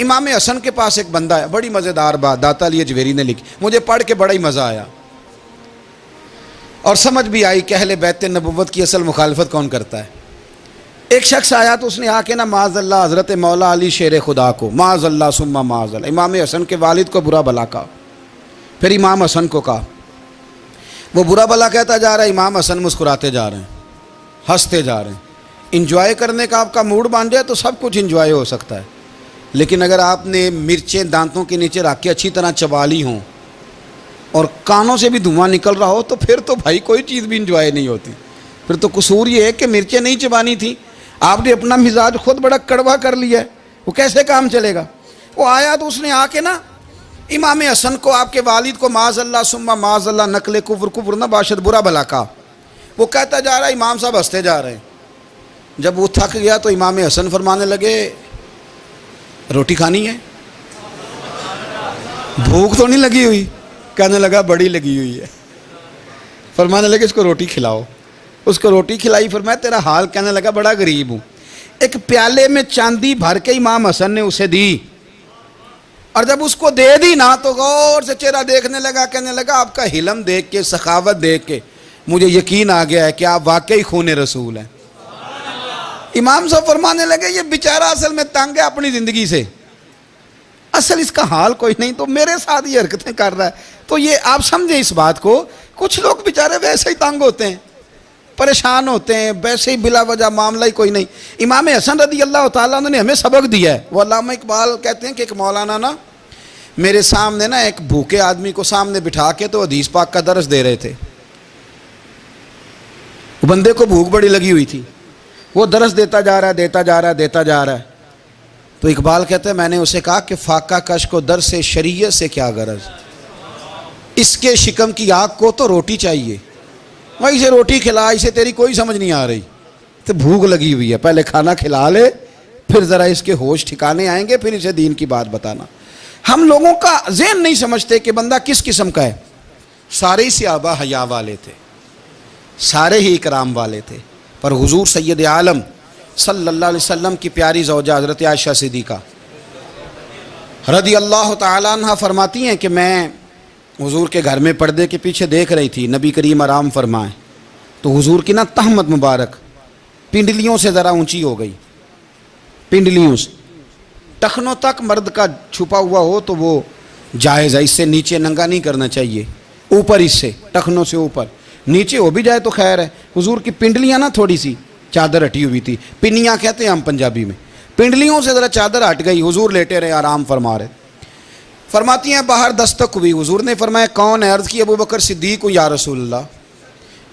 امام حسن کے پاس ایک بندہ ہے، بڑی مزیدار بات داتا علی اجویری نے لکھی، مجھے پڑھ کے بڑا ہی مزہ آیا اور سمجھ بھی آئی کہ اہل بیت نبوت کی اصل مخالفت کون کرتا ہے۔ ایک شخص آیا تو اس نے آ کے نا معاذ اللہ حضرت مولا علی شیر خدا کو، معاذ اللہ ثم معاذ اللہ، امام حسن کے والد کو برا بلا کہا، پھر امام حسن کو کہا، وہ برا بلا کہتا جا رہا ہے، امام حسن مسکراتے جا رہے ہیں، ہنستے جا رہے ہیں۔ انجوائے کرنے کا آپ کا موڈ بن جائے تو سب کچھ انجوائے ہو سکتا ہے، لیکن اگر آپ نے مرچیں دانتوں کے نیچے رکھ کے اچھی طرح چبا لی ہوں اور کانوں سے بھی دھواں نکل رہا ہو تو پھر تو بھائی کوئی چیز بھی انجوائے نہیں ہوتی۔ پھر تو قصور یہ ہے کہ مرچیں نہیں چبانی تھی، آپ نے اپنا مزاج خود بڑا کڑوا کر لیا ہے، وہ کیسے کام چلے گا۔ وہ آیا تو اس نے آ کے نا امام حسن کو، آپ کے والد کو معاذ اللہ ثم معاذ اللہ نقل کفر نہ باشد برا بلا کہا۔ وہ کہتا جا رہا ہے، امام صاحب ہنستے جا رہے ہیں۔ جب وہ تھک گیا تو امام حسن فرمانے لگے، روٹی کھانی ہے؟ بھوک تو نہیں لگی ہوئی؟ کہنے لگا بڑی لگی ہوئی ہے۔ فرمانے لگے اس کو روٹی کھلاؤ۔ اس کو روٹی کھلائی، فرمایا تیرا حال؟ کہنے لگا بڑا غریب ہوں۔ ایک پیالے میں چاندی بھر کے امام حسن نے اسے دی، اور جب اس کو دے دی نا تو غور سے چہرہ دیکھنے لگا، کہنے لگا آپ کا حلم دیکھ کے، سخاوت دیکھ کے مجھے یقین آ گیا ہے کہ آپ واقعی خون رسول ہیں۔ امام صاحب فرمانے لگے یہ بیچارہ اصل میں تنگ ہے اپنی زندگی سے، اصل اس کا حال کوئی نہیں، تو میرے ساتھ یہ حرکتیں کر رہا ہے۔ تو یہ آپ سمجھیں اس بات کو، کچھ لوگ بیچارے ویسے ہی تنگ ہوتے ہیں، پریشان ہوتے ہیں، ویسے ہی بلا وجہ معاملہ ہی کوئی نہیں۔ امام حسن رضی اللہ تعالیٰ عنہ نے ہمیں سبق دیا ہے۔ وہ علامہ اقبال کہتے ہیں کہ ایک مولانا نا میرے سامنے نا ایک بھوکے آدمی کو سامنے بٹھا کے تو حدیث پاک کا درس دے رہے تھے۔ وہ بندے کو بھوک بڑی لگی ہوئی تھی، وہ درس دیتا جا رہا ہے۔ تو اقبال کہتے ہیں میں نے اسے کہا کہ فاقہ کش کو درس شریعت سے کیا غرض، اس کے شکم کی آگ کو تو روٹی چاہیے، وہی سے روٹی کھلا، اسے تیری کوئی سمجھ نہیں آ رہی، تو بھوک لگی ہوئی ہے، پہلے کھانا کھلا لے پھر ذرا اس کے ہوش ٹھکانے آئیں گے، پھر اسے دین کی بات بتانا۔ ہم لوگوں کا ذہن نہیں سمجھتے کہ بندہ کس قسم کا ہے۔ سارے ہی صحابہ حیا والے تھے، سارے ہی اکرام والے تھے، پر حضور سید عالم صلی اللہ علیہ وسلم کی پیاری زوجہ حضرت عائشہ صدیقہ رضی اللہ تعالیٰ عنہ فرماتی ہیں کہ میں حضور کے گھر میں پردے کے پیچھے دیکھ رہی تھی، نبی کریم آرام فرمائیں تو حضور کی نا تہمت مبارک پنڈلیوں سے ذرا اونچی ہو گئی، پنڈلیوں سے ٹخنوں تک مرد کا چھپا ہوا ہو تو وہ جائز ہے، اس سے نیچے ننگا نہیں کرنا چاہیے، اوپر اس سے ٹخنوں سے اوپر، نیچے ہو بھی جائے تو خیر ہے۔ حضور کی پنڈلیاں نا تھوڑی سی چادر ہٹی ہوئی تھی، پنیاں کہتے ہیں ہم پنجابی میں، پنڈلیوں سے ذرا چادر ہٹ گئی، حضور لیٹے رہے آرام فرما رہے۔ فرماتی ہیں باہر دستک ہوئی، حضور نے فرمایا کون ہے؟ عرض کی ابو بکر صدیق ہوں یا رسول اللہ،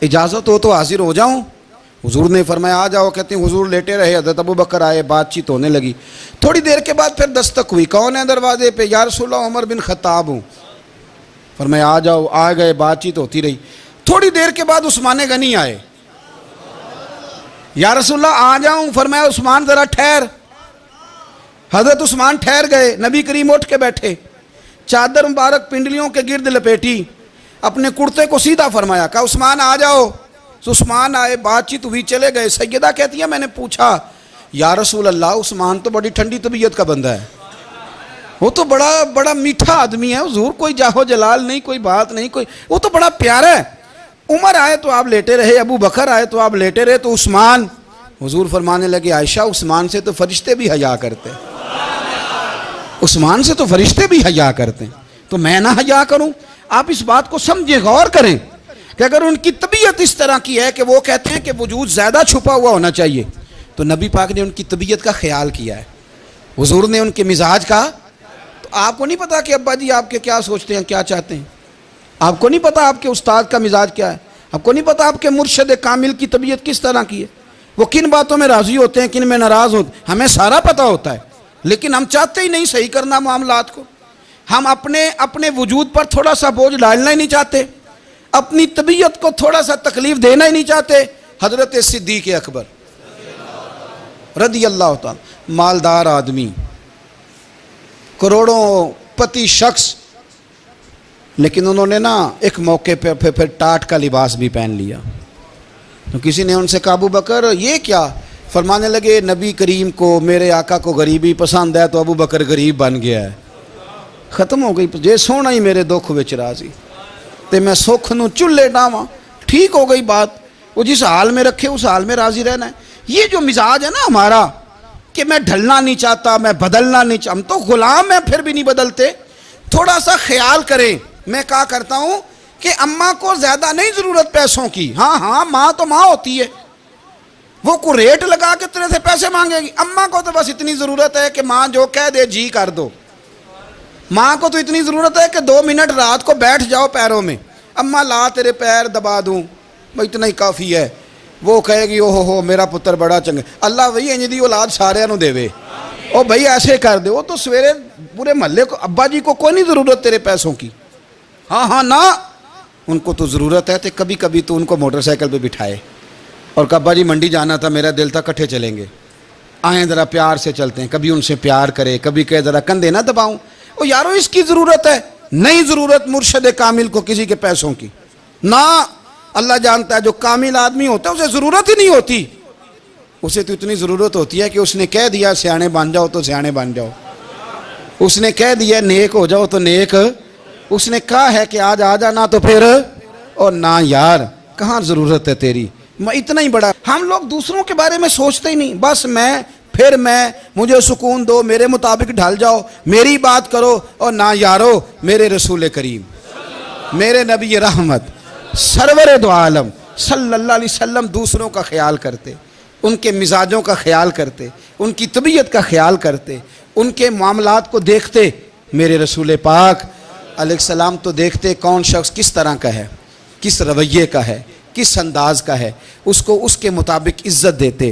اجازت ہو تو حاضر ہو جاؤں؟ حضور نے فرمایا آ جاؤ۔ کہتے ہیں حضور لیٹے رہے، حضرت ابو بکر آئے، بات چیت ہونے لگی۔ تھوڑی دیر کے بعد پھر دستک ہوئی، کون ہے دروازے پہ؟ یا رسول اللہ عمر بن خطاب ہوں۔ فرمایا آ جاؤ، آ گئے، بات چیت ہوتی رہی۔ تھوڑی دیر کے بعد عثمان غنی آئے، یا رسول اللہ آ جاؤں؟ فرمایا عثمان ذرا ٹھہر۔ حضرت عثمان ٹھہر گئے، نبی کریم اٹھ کے بیٹھے، چادر مبارک پنڈلیوں کے گرد لپیٹی، اپنے کرتے کو سیدھا فرمایا، کہا عثمان آ جاؤ۔ تو عثمان آئے، بات چیت ہوئی، چلے گئے۔ سیدہ کہتی ہے میں نے پوچھا یا رسول اللہ عثمان تو بڑی ٹھنڈی طبیعت کا بندہ ہے، وہ تو بڑا میٹھا آدمی ہے حضور، کوئی جاہو جلال نہیں، کوئی بات نہیں، کوئی، وہ تو بڑا پیارا ہے۔ عمر آئے تو آپ لیٹے رہے، ابو بکر آئے تو آپ لیٹے رہے، تو عثمان؟ حضور فرمانے لگے عائشہ عثمان سے تو فرشتے بھی حیا کرتے ہیں، عثمان سے تو فرشتے بھی حیا کرتے ہیں، تو میں نہ حیا کروں؟ آپ اس بات کو سمجھیں، غور کریں کہ اگر ان کی طبیعت اس طرح کی ہے کہ وہ کہتے ہیں کہ وجود زیادہ چھپا ہوا ہونا چاہیے، تو نبی پاک نے ان کی طبیعت کا خیال کیا ہے، حضور نے ان کے مزاج کا۔ تو آپ کو نہیں پتا کہ ابا جی آپ کے کیا سوچتے ہیں، کیا چاہتے ہیں؟ آپ کو نہیں پتا آپ کے استاد کا مزاج کیا ہے؟ آپ کو نہیں پتا آپ کے مرشد کامل کی طبیعت کس طرح کی ہے؟ وہ کن باتوں میں راضی ہوتے ہیں، کن میں ناراض ہوتے ہیں، ہمیں سارا پتا ہوتا ہے، لیکن ہم چاہتے ہی نہیں صحیح کرنا معاملات کو۔ ہم اپنے وجود پر تھوڑا سا بوجھ ڈالنا ہی نہیں چاہتے، اپنی طبیعت کو تھوڑا سا تکلیف دینا ہی نہیں چاہتے۔ حضرت صدیق اکبر رضی اللہ تعالی، مالدار آدمی، کروڑوں پتی شخص، لیکن انہوں نے نا ایک موقع پہ پھر ٹاٹ کا لباس بھی پہن لیا۔ تو کسی نے ان سے کہا ابو بکر یہ کیا؟ فرمانے لگے نبی کریم کو میرے آقا کو غریبی پسند ہے تو ابو بکر غریب بن گیا ہے. ختم ہو گئی. جے سونا ہی میرے دکھ وچ راضی تے میں سکھ نو چلے ڈاواں. ٹھیک ہو گئی بات. وہ جس حال میں رکھے اس حال میں راضی رہنا ہے. یہ جو مزاج ہے نا ہمارا کہ میں ڈھلنا نہیں چاہتا, میں بدلنا نہیں چاہتا, ہم تو غلام ہیں پھر بھی نہیں بدلتے. تھوڑا سا خیال کریں. میں کہا کرتا ہوں کہ اماں کو زیادہ نہیں ضرورت پیسوں کی. ہاں ماں تو ماں ہوتی ہے, وہ کو ریٹ لگا کے تیرے سے پیسے مانگے گی. اماں کو تو بس اتنی ضرورت ہے کہ ماں جو کہہ دے جی کر دو. ماں کو تو اتنی ضرورت ہے کہ 2 منٹ رات کو بیٹھ جاؤ پیروں میں, اماں لا تیرے پیر دبا دوں, اتنا ہی کافی ہے. وہ کہے گی اوہو میرا پتر بڑا چنگا. اللہ وہی انج دی اولاد سارے نو دے وے. او بھائی ایسے کر دے. وہ تو سویرے پورے محلے کو ابا جی کو کوئی نہیں ضرورت تیرے پیسوں کی. ہاں نا ان کو تو ضرورت ہے. تو کبھی کبھی تو ان کو موٹر سائیکل پہ بٹھائے اور کہ ابا جی منڈی جانا تھا, میرا دل تھا کٹھے چلیں گے, آئیں ذرا پیار سے چلتے ہیں. کبھی ان سے پیار کرے, کبھی کہے ذرا کندھے نہ دباؤں. او یارو اس کی ضرورت ہے. نہیں ضرورت مرشد کامل کو کسی کے پیسوں کی. نہ اللہ جانتا ہے جو کامل آدمی ہوتا ہے اسے ضرورت ہی نہیں ہوتی. اسے تو اتنی ضرورت ہوتی ہے کہ اس نے کہہ دیا سیانے بن جاؤ تو سیانے بن جاؤ. اس نے کہہ دیا نیک ہو جاؤ تو نیک. اس نے کہا ہے کہ آج آ جانا تو پھر اور نہ یار کہاں ضرورت ہے تیری. میں اتنا ہی بڑا. ہم لوگ دوسروں کے بارے میں سوچتے ہی نہیں. بس میں مجھے سکون دو, میرے مطابق ڈھل جاؤ, میری بات کرو. اور نہ یارو میرے رسول کریم, میرے نبی رحمت سرور دو عالم صلی اللہ علیہ وسلم دوسروں کا خیال کرتے, ان کے مزاجوں کا خیال کرتے, ان کی طبیعت کا خیال کرتے, ان کے معاملات کو دیکھتے. میرے رسول پاک علیہ السلام تو دیکھتے کون شخص کس طرح کا ہے, کس رویے کا ہے, کس انداز کا ہے. اس کو اس کے مطابق عزت دیتے,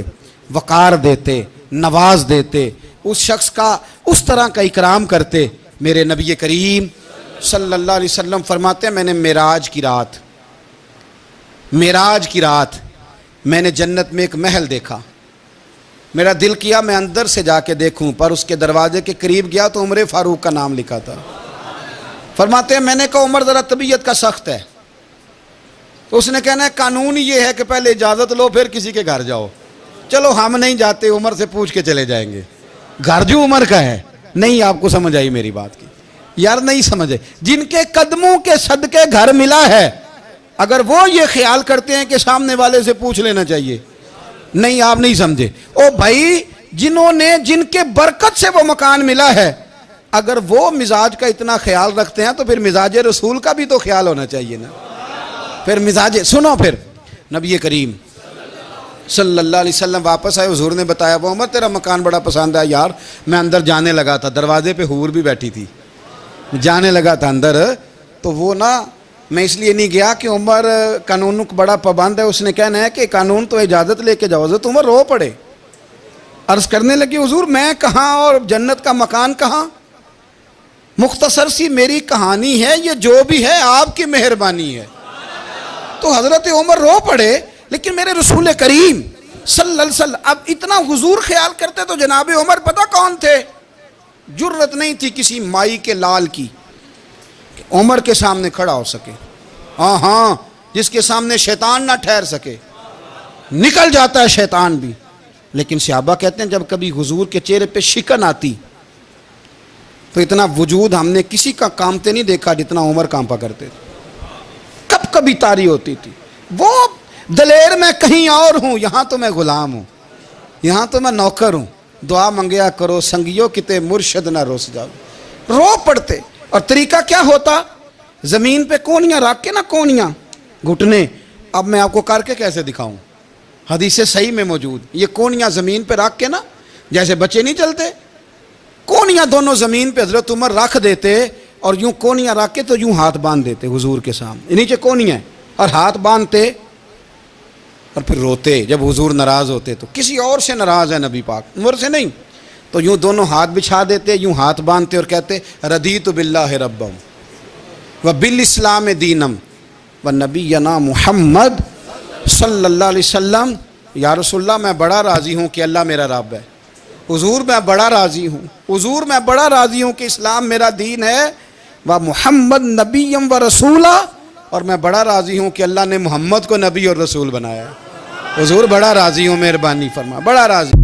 وقار دیتے, نواز دیتے. اس شخص کا اس طرح کا اکرام کرتے. میرے نبی کریم صلی اللہ علیہ وسلم فرماتے ہیں میں نے معراج کی رات میں نے جنت میں ایک محل دیکھا. میرا دل کیا میں اندر سے جا کے دیکھوں, پر اس کے دروازے کے قریب گیا تو عمر فاروق کا نام لکھا تھا. فرماتے ہیں میں نے کہا عمر ذرا طبیعت کا سخت ہے. تو اس نے کہنا ہے قانون یہ ہے کہ پہلے اجازت لو پھر کسی کے گھر جاؤ. چلو ہم نہیں جاتے, عمر سے پوچھ کے چلے جائیں گے. گھر جو عمر کا ہے. نہیں آپ کو سمجھ آئی میری بات کی یار, نہیں سمجھے. جن کے قدموں کے صدقے گھر ملا ہے, اگر وہ یہ خیال کرتے ہیں کہ سامنے والے سے پوچھ لینا چاہیے, نہیں آپ نہیں سمجھے. او بھائی جن کے برکت سے وہ مکان ملا ہے, اگر وہ مزاج کا اتنا خیال رکھتے ہیں تو پھر مزاج رسول کا بھی تو خیال ہونا چاہیے نا. پھر مزاج سنو. پھر نبی کریم صلی اللہ علیہ وسلم واپس آئے. حضور نے بتایا وہ عمر تیرا مکان بڑا پسند ہے یار. میں اندر جانے لگا تھا, دروازے پہ حور بھی بیٹھی تھی, جانے لگا تھا اندر. تو وہ میں اس لیے نہیں گیا کہ عمر قانون بڑا پابند ہے. اس نے کہنا ہے کہ قانون تو اجازت لے کے جاؤ. حضرت عمر رو پڑے, عرض کرنے لگی حضور میں کہاں اور جنت کا مکان کہاں. مختصر سی میری کہانی ہے, یہ جو بھی ہے آپ کی مہربانی ہے. تو حضرت عمر رو پڑے. لیکن میرے رسول کریم صلی اللہ علیہ وسلم اب اتنا حضور خیال کرتے تو جناب عمر پتہ کون تھے. جرت نہیں تھی کسی مائی کے لال کی کہ عمر کے سامنے کھڑا ہو سکے. ہاں جس کے سامنے شیطان نہ ٹھہر سکے, نکل جاتا ہے شیطان بھی. لیکن صحابہ کہتے ہیں جب کبھی حضور کے چہرے پہ شکن آتی تو اتنا وجود ہم نے کسی کا کامتے نہیں دیکھا جتنا عمر کانپا کرتے تھے. کبھی تاری ہوتی تھی. وہ دلیر میں کہیں اور ہوں, یہاں تو میں غلام ہوں, یہاں تو میں نوکر ہوں. دعا منگیا کرو سنگیو کتے مرشد نہ روس جاؤ. رو پڑتے. اور طریقہ کیا ہوتا, زمین پہ کونیاں رکھ کے نا, کونیاں گھٹنے, اب میں آپ کو کر کے کیسے دکھاؤں, حدیث صحیح میں موجود. یہ کونیاں زمین پہ رکھ کے نا, جیسے بچے نہیں چلتے, کونیاں دونوں زمین پہ حضرت عمر رکھ دیتے اور یوں کونیاں رکھ کے تو یوں ہاتھ باندھ دیتے حضور کے سامنے, نیچے کونیاں اور ہاتھ باندھتے اور پھر روتے. جب حضور ناراض ہوتے تو کسی اور سے ناراض ہے نبی پاک, عمر سے نہیں, تو یوں دونوں ہاتھ بچھا دیتے, یوں ہاتھ باندھتے اور کہتے رضیت باللہ ربم وبالاسلام دینم ونبینا محمد صلی اللہ علیہ وسلم. یا رسول اللہ میں بڑا راضی ہوں کہ اللہ میرا رب ہے. حضور میں بڑا راضی ہوں, حضور میں بڑا راضی ہوں کہ اسلام میرا دین ہے. و محمد نبیم و رسولہ, اور میں بڑا راضی ہوں کہ اللہ نے محمد کو نبی اور رسول بنایا ہے. حضور بڑا راضی ہوں، مہربانی فرما، بڑا راضی.